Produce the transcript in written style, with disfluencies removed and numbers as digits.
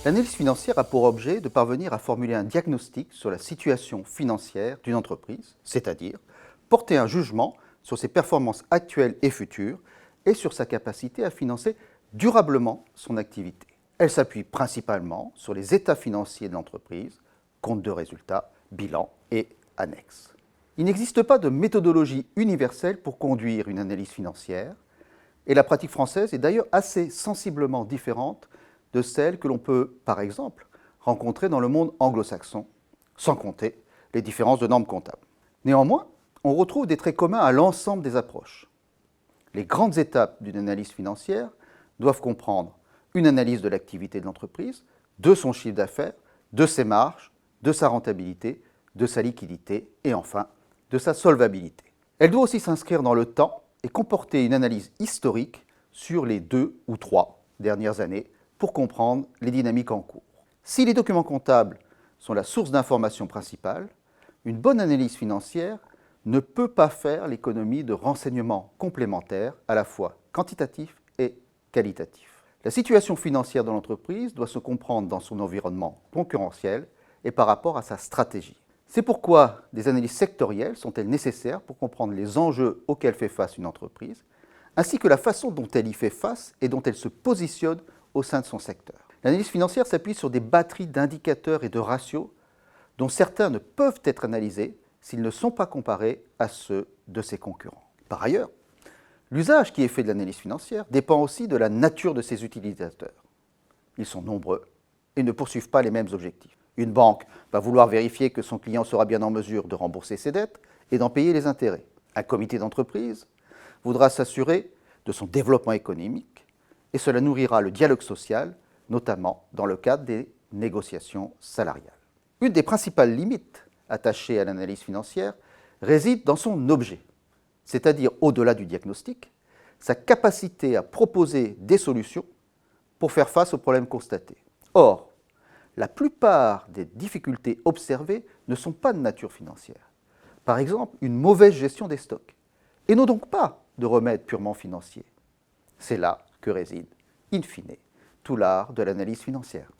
L'analyse financière a pour objet de parvenir à formuler un diagnostic sur la situation financière d'une entreprise, c'est-à-dire porter un jugement sur ses performances actuelles et futures et sur sa capacité à financer durablement son activité. Elle s'appuie principalement sur les états financiers de l'entreprise, compte de résultats, bilan et annexes. Il n'existe pas de méthodologie universelle pour conduire une analyse financière et la pratique française est d'ailleurs assez sensiblement différente de celle que l'on peut, par exemple, rencontrer dans le monde anglo-saxon, sans compter les différences de normes comptables. Néanmoins, on retrouve des traits communs à l'ensemble des approches. Les grandes étapes d'une analyse financière doivent comprendre une analyse de l'activité de l'entreprise, de son chiffre d'affaires, de ses marges, de sa rentabilité, de sa liquidité et enfin de sa solvabilité. Elle doit aussi s'inscrire dans le temps et comporter une analyse historique sur les 2 ou 3 dernières années pour comprendre les dynamiques en cours. Si les documents comptables sont la source d'information principale, une bonne analyse financière ne peut pas faire l'économie de renseignements complémentaires à la fois quantitatifs et qualitatifs. La situation financière de l'entreprise doit se comprendre dans son environnement concurrentiel et par rapport à sa stratégie. C'est pourquoi des analyses sectorielles sont-elles nécessaires pour comprendre les enjeux auxquels fait face une entreprise, ainsi que la façon dont elle y fait face et dont elle se positionne au sein de son secteur. L'analyse financière s'appuie sur des batteries d'indicateurs et de ratios dont certains ne peuvent être analysés s'ils ne sont pas comparés à ceux de ses concurrents. Par ailleurs, l'usage qui est fait de l'analyse financière dépend aussi de la nature de ses utilisateurs. Ils sont nombreux et ne poursuivent pas les mêmes objectifs. Une banque va vouloir vérifier que son client sera bien en mesure de rembourser ses dettes et d'en payer les intérêts. Un comité d'entreprise voudra s'assurer de son développement économique et cela nourrira le dialogue social, notamment dans le cadre des négociations salariales. Une des principales limites attachées à l'analyse financière réside dans son objet, c'est-à-dire au-delà du diagnostic, sa capacité à proposer des solutions pour faire face aux problèmes constatés. Or, la plupart des difficultés observées ne sont pas de nature financière. Par exemple, une mauvaise gestion des stocks, et n'ont donc pas de remède purement financier. C'est là que réside, in fine, tout l'art de l'analyse financière.